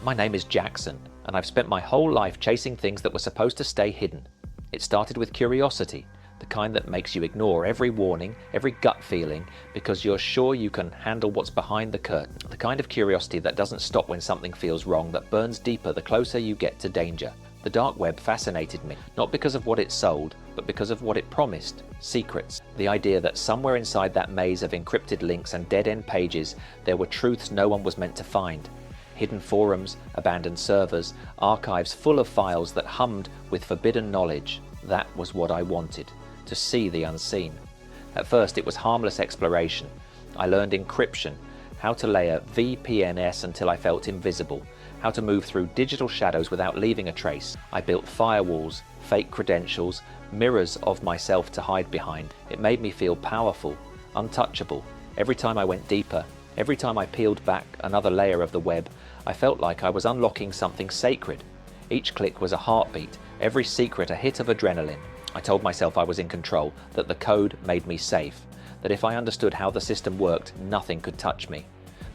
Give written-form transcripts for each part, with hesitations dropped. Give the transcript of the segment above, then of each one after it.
My name is Jaxon, and I've spent my whole life chasing things that were supposed to stay hidden. It started with curiosity, the kind that makes you ignore every warning, every gut feeling, because you're sure you can handle what's behind the curtain. The kind of curiosity that doesn't stop when something feels wrong, that burns deeper the closer you get to danger. The dark web fascinated me, not because of what it sold, but because of what it promised. Secrets. The idea that somewhere inside that maze of encrypted links and dead-end pages, there were truths no one was meant to find. Hidden forums, abandoned servers, archives full of files that hummed with forbidden knowledge. That was what I wanted, to see the unseen. At first it was harmless exploration. I learned encryption, how to layer VPNs until I felt invisible, how to move through digital shadows without leaving a trace. I built firewalls, fake credentials, mirrors of myself to hide behind. It made me feel powerful, untouchable. Every time I went deeper, every time I peeled back another layer of the web, I felt like I was unlocking something sacred. Each click was a heartbeat, every secret a hit of adrenaline. I told myself I was in control, that the code made me safe, that if I understood how the system worked, nothing could touch me.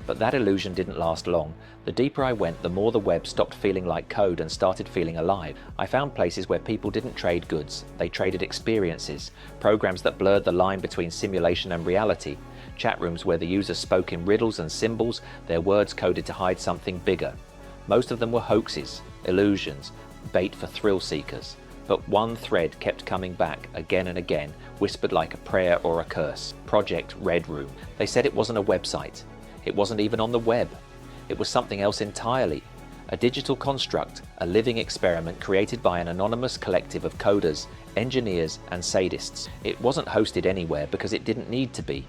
But that illusion didn't last long. The deeper I went, the more the web stopped feeling like code and started feeling alive. I found places where people didn't trade goods, they traded experiences, programs that blurred the line between simulation and reality, chat rooms where the users spoke in riddles and symbols, their words coded to hide something bigger. Most of them were hoaxes, illusions, bait for thrill seekers. But one thread kept coming back again and again, whispered like a prayer or a curse. Project Redroom. They said it wasn't a website. It wasn't even on the web. It was something else entirely. A digital construct, a living experiment created by an anonymous collective of coders, engineers and sadists. It wasn't hosted anywhere because it didn't need to be.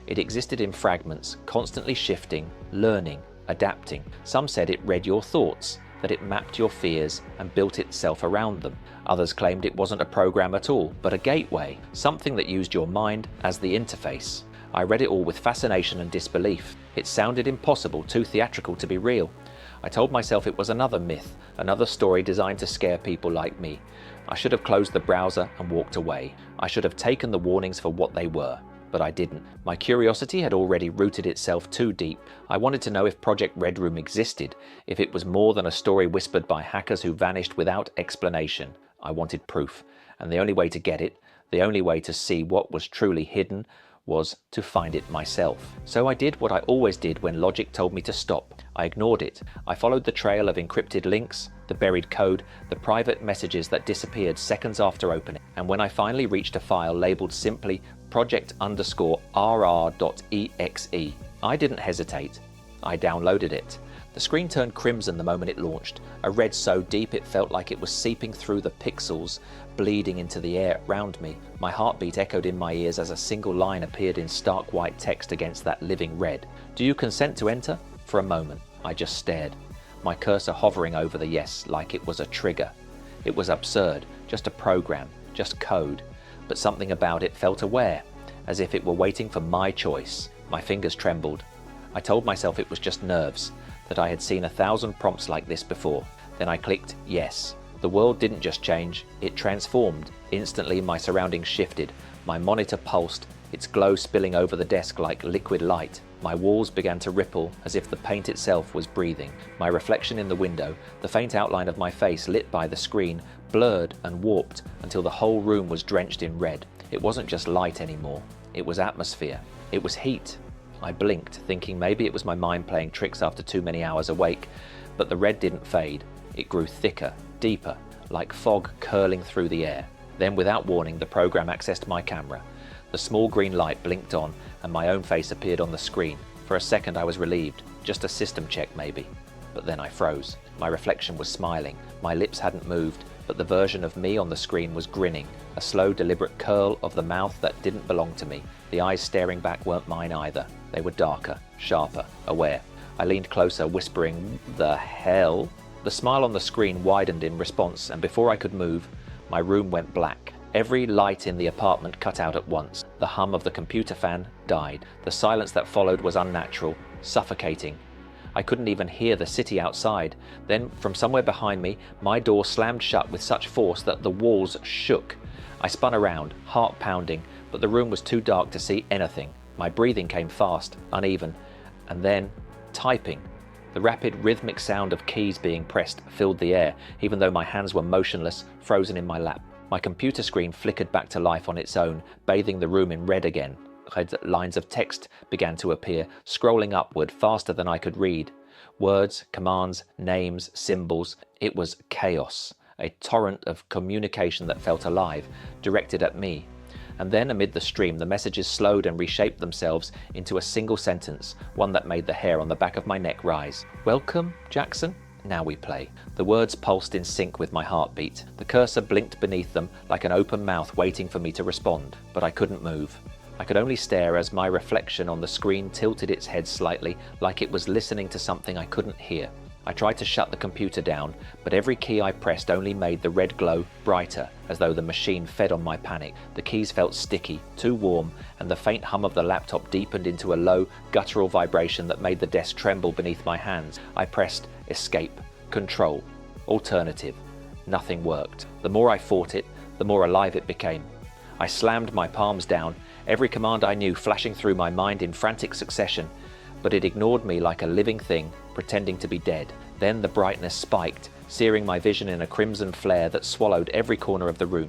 It existed in fragments, constantly shifting, learning, adapting. Some said it read your thoughts, that it mapped your fears and built itself around them. Others claimed it wasn't a program at all, but a gateway, something that used your mind as the interface. I read it all with fascination and disbelief. It sounded impossible, too theatrical to be real. I told myself it was another myth, another story designed to scare people like me. I should have closed the browser and walked away. I should have taken the warnings for what they were. But I didn't. My curiosity had already rooted itself too deep. I wanted to know if Project Redroom existed, if it was more than a story whispered by hackers who vanished without explanation. I wanted proof, and the only way to get it, the only way to see what was truly hidden, was to find it myself. So I did what I always did when logic told me to stop. I ignored it. I followed the trail of encrypted links, the buried code, the private messages that disappeared seconds after opening. And when I finally reached a file labeled simply project_rr.exe, I didn't hesitate. I downloaded it. The screen turned crimson the moment it launched, a red so deep it felt like it was seeping through the pixels, bleeding into the air around me. My heartbeat echoed in my ears as a single line appeared in stark white text against that living red. Do you consent to enter? For a moment, I just stared, my cursor hovering over the yes like it was a trigger. It was absurd, just a program, just code, but something about it felt aware, as if it were waiting for my choice. My fingers trembled. I told myself it was just nerves, that I had seen 1,000 prompts like this before. Then I clicked yes. The world didn't just change, it transformed. Instantly my surroundings shifted. My monitor pulsed, its glow spilling over the desk like liquid light. My walls began to ripple as if the paint itself was breathing. My reflection in the window, the faint outline of my face lit by the screen, blurred and warped until the whole room was drenched in red. It wasn't just light anymore, it was atmosphere. It was heat. I blinked, thinking maybe it was my mind playing tricks after too many hours awake, but the red didn't fade. It grew thicker, deeper, like fog curling through the air. Then, without warning, the program accessed my camera. The small green light blinked on, and my own face appeared on the screen. For a second I was relieved, just a system check maybe. But then I froze. My reflection was smiling. My lips hadn't moved, but the version of me on the screen was grinning, a slow, deliberate curl of the mouth that didn't belong to me. The eyes staring back weren't mine either. They were darker, sharper, aware. I leaned closer, whispering, "The hell?" The smile on the screen widened in response, and before I could move, my room went black. Every light in the apartment cut out at once. The hum of the computer fan died. The silence that followed was unnatural, suffocating. I couldn't even hear the city outside. Then, from somewhere behind me, my door slammed shut with such force that the walls shook. I spun around, heart pounding, but the room was too dark to see anything. My breathing came fast, uneven, and then typing. The rapid, rhythmic sound of keys being pressed filled the air, even though my hands were motionless, frozen in my lap. My computer screen flickered back to life on its own, bathing the room in red again. Red lines of text began to appear, scrolling upward faster than I could read. Words, commands, names, symbols. It was chaos, a torrent of communication that felt alive, directed at me. And then, amid the stream, the messages slowed and reshaped themselves into a single sentence, one that made the hair on the back of my neck rise. "Welcome, Jaxon. Now we play." The words pulsed in sync with my heartbeat. The cursor blinked beneath them like an open mouth waiting for me to respond, but I couldn't move. I could only stare as my reflection on the screen tilted its head slightly, like it was listening to something I couldn't hear. I tried to shut the computer down, but every key I pressed only made the red glow brighter, as though the machine fed on my panic. The keys felt sticky, too warm, and the faint hum of the laptop deepened into a low, guttural vibration that made the desk tremble beneath my hands. I pressed escape, control, alternative. Nothing worked. The more I fought it, the more alive it became. I slammed my palms down, every command I knew flashing through my mind in frantic succession, but it ignored me like a living thing, pretending to be dead. Then the brightness spiked, searing my vision in a crimson flare that swallowed every corner of the room.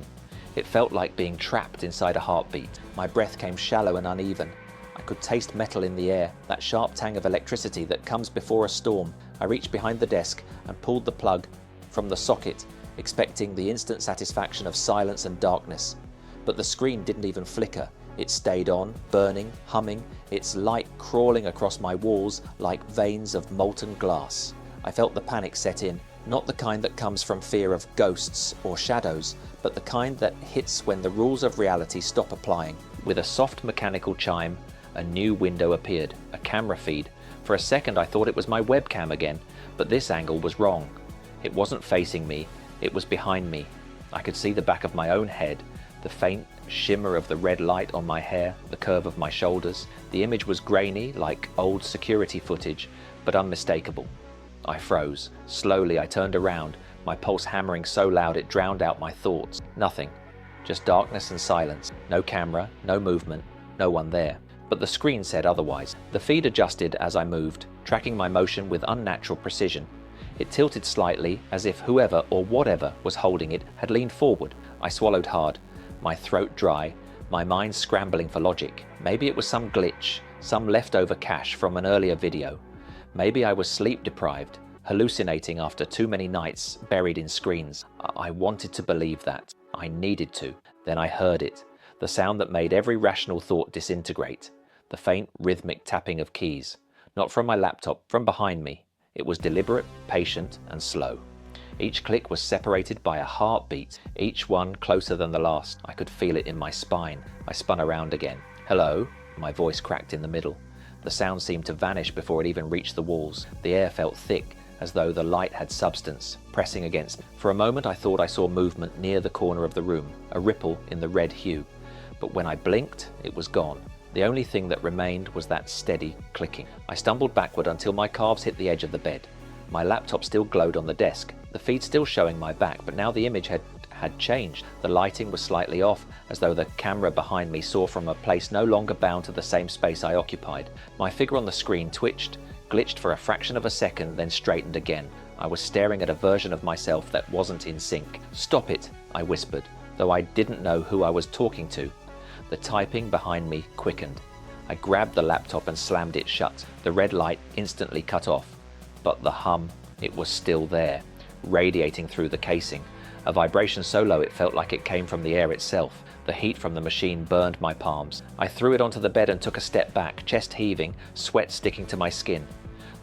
It felt like being trapped inside a heartbeat. My breath came shallow and uneven. I could taste metal in the air, that sharp tang of electricity that comes before a storm. I reached behind the desk and pulled the plug from the socket, expecting the instant satisfaction of silence and darkness. But the screen didn't even flicker. It stayed on, burning, humming, its light crawling across my walls like veins of molten glass. I felt the panic set in, not the kind that comes from fear of ghosts or shadows, but the kind that hits when the rules of reality stop applying. With a soft mechanical chime, a new window appeared, a camera feed. For a second I thought it was my webcam again, but this angle was wrong. It wasn't facing me, it was behind me. I could see the back of my own head, the faint shimmer of the red light on my hair, the curve of my shoulders. The image was grainy, like old security footage, but unmistakable. I froze. Slowly I turned around, my pulse hammering so loud it drowned out my thoughts. Nothing. Just darkness and silence. No camera, no movement, no one there. But the screen said otherwise. The feed adjusted as I moved, tracking my motion with unnatural precision. It tilted slightly, as if whoever or whatever was holding it had leaned forward. I swallowed hard, my throat dry, my mind scrambling for logic. Maybe it was some glitch, some leftover cache from an earlier video. Maybe I was sleep deprived, hallucinating after too many nights buried in screens. I wanted to believe that. I needed to. Then I heard it, the sound that made every rational thought disintegrate, the faint rhythmic tapping of keys. Not from my laptop, from behind me. It was deliberate, patient, and slow. Each click was separated by a heartbeat, each one closer than the last. I could feel it in my spine. I spun around again. "Hello?" My voice cracked in the middle. The sound seemed to vanish before it even reached the walls. The air felt thick, as though the light had substance, pressing against me. For a moment I thought I saw movement near the corner of the room, a ripple in the red hue. But when I blinked, it was gone. The only thing that remained was that steady clicking. I stumbled backward until my calves hit the edge of the bed. My laptop still glowed on the desk, the feed still showing my back, but now the image had changed. The lighting was slightly off, as though the camera behind me saw from a place no longer bound to the same space I occupied. My figure on the screen twitched, glitched for a fraction of a second, then straightened again. I was staring at a version of myself that wasn't in sync. "Stop it," I whispered, though I didn't know who I was talking to. The typing behind me quickened. I grabbed the laptop and slammed it shut. The red light instantly cut off. But the hum, it was still there, radiating through the casing. A vibration so low it felt like it came from the air itself. The heat from the machine burned my palms. I threw it onto the bed and took a step back, chest heaving, sweat sticking to my skin.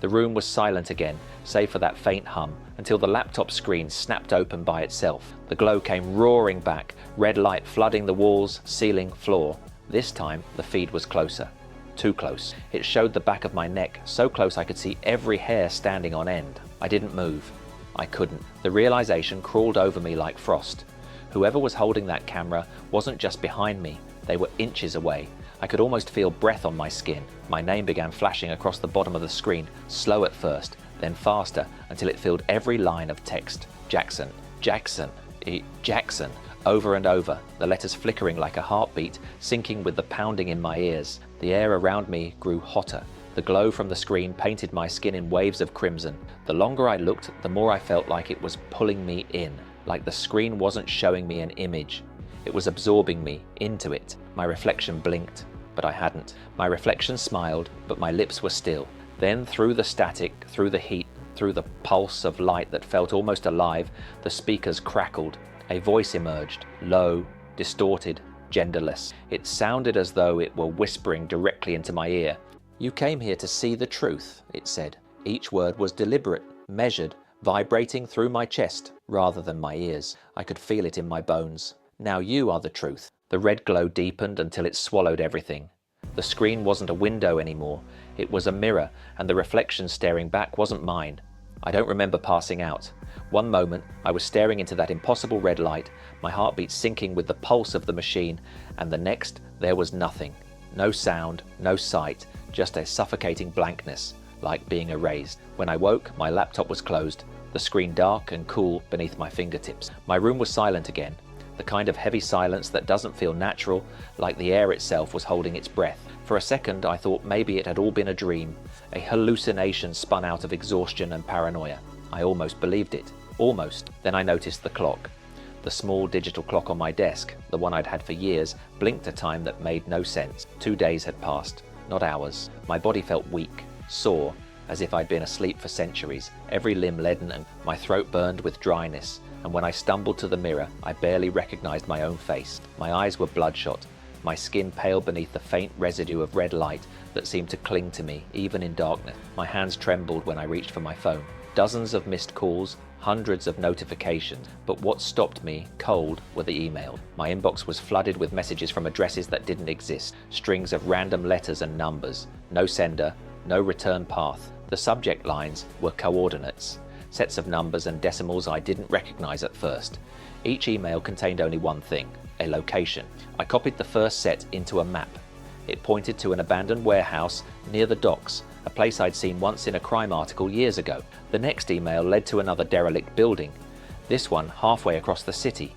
The room was silent again, save for that faint hum, until the laptop screen snapped open by itself. The glow came roaring back, red light flooding the walls, ceiling, floor. This time, the feed was closer. Too close. It showed the back of my neck, so close I could see every hair standing on end. I didn't move. I couldn't. The realization crawled over me like frost. Whoever was holding that camera wasn't just behind me, they were inches away. I could almost feel breath on my skin. My name began flashing across the bottom of the screen, slow at first, then faster, until it filled every line of text. Jaxon, Jaxon, Jaxon, over and over, the letters flickering like a heartbeat, syncing with the pounding in my ears. The air around me grew hotter. The glow from the screen painted my skin in waves of crimson. The longer I looked, the more I felt like it was pulling me in, like the screen wasn't showing me an image. It was absorbing me into it. My reflection blinked, but I hadn't. My reflection smiled, but my lips were still. Then through the static, through the heat, through the pulse of light that felt almost alive, the speakers crackled. A voice emerged, low, distorted, genderless. It sounded as though it were whispering directly into my ear. "You came here to see the truth," it said. Each word was deliberate, measured, vibrating through my chest rather than my ears. I could feel it in my bones. "Now you are the truth." The red glow deepened until it swallowed everything. The screen wasn't a window anymore. It was a mirror, and the reflection staring back wasn't mine. I don't remember passing out. One moment, I was staring into that impossible red light, my heartbeat syncing with the pulse of the machine, and the next, there was nothing. No sound, no sight, just a suffocating blankness, like being erased. When I woke, my laptop was closed, the screen dark and cool beneath my fingertips. My room was silent again, the kind of heavy silence that doesn't feel natural, like the air itself was holding its breath. For a second, I thought maybe it had all been a dream, a hallucination spun out of exhaustion and paranoia. I almost believed it. Almost. Then I noticed the clock. The small digital clock on my desk, the one I'd had for years, blinked a time that made no sense. 2 days had passed, not hours. My body felt weak, sore, as if I'd been asleep for centuries, every limb leaden and my throat burned with dryness. And when I stumbled to the mirror, I barely recognized my own face. My eyes were bloodshot, my skin pale beneath the faint residue of red light that seemed to cling to me, even in darkness. My hands trembled when I reached for my phone. Dozens of missed calls, hundreds of notifications, but what stopped me cold were the emails. My inbox was flooded with messages from addresses that didn't exist, strings of random letters and numbers, no sender, no return path. The subject lines were coordinates, sets of numbers and decimals I didn't recognize at first. Each email contained only one thing, a location. I copied the first set into a map. It pointed to an abandoned warehouse near the docks, a place I'd seen once in a crime article years ago. The next email led to another derelict building, this one halfway across the city.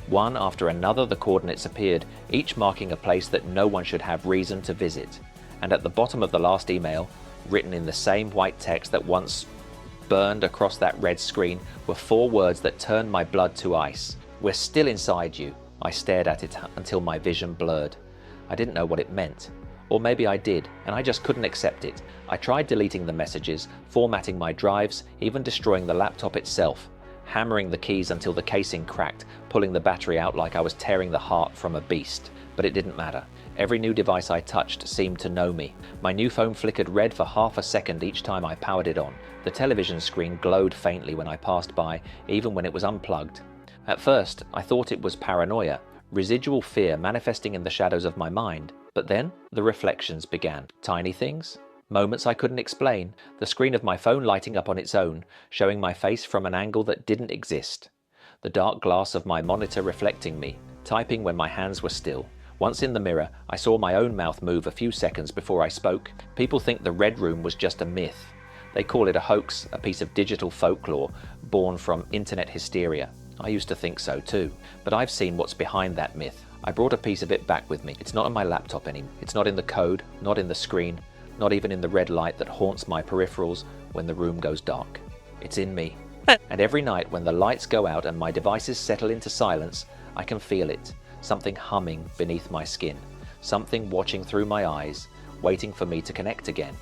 One after another the coordinates appeared, each marking a place that no one should have reason to visit. And at the bottom of the last email, written in the same white text that once burned across that red screen, were 4 words that turned my blood to ice. "We're still inside you." I stared at it until my vision blurred. I didn't know what it meant. Or maybe I did, and I just couldn't accept it. I tried deleting the messages, formatting my drives, even destroying the laptop itself, hammering the keys until the casing cracked, pulling the battery out like I was tearing the heart from a beast. But it didn't matter. Every new device I touched seemed to know me. My new phone flickered red for half a second each time I powered it on. The television screen glowed faintly when I passed by, even when it was unplugged. At first, I thought it was paranoia, residual fear manifesting in the shadows of my mind. But then, the reflections began. Tiny things, moments I couldn't explain, the screen of my phone lighting up on its own, showing my face from an angle that didn't exist. The dark glass of my monitor reflecting me, typing when my hands were still. Once in the mirror, I saw my own mouth move a few seconds before I spoke. People think the Red Room was just a myth. They call it a hoax, a piece of digital folklore born from internet hysteria. I used to think so too, but I've seen what's behind that myth. I brought a piece of it back with me. It's not on my laptop anymore. It's not in the code, not in the screen, not even in the red light that haunts my peripherals when the room goes dark. It's in me. And every night when the lights go out and my devices settle into silence, I can feel it. Something humming beneath my skin. Something watching through my eyes, waiting for me to connect again.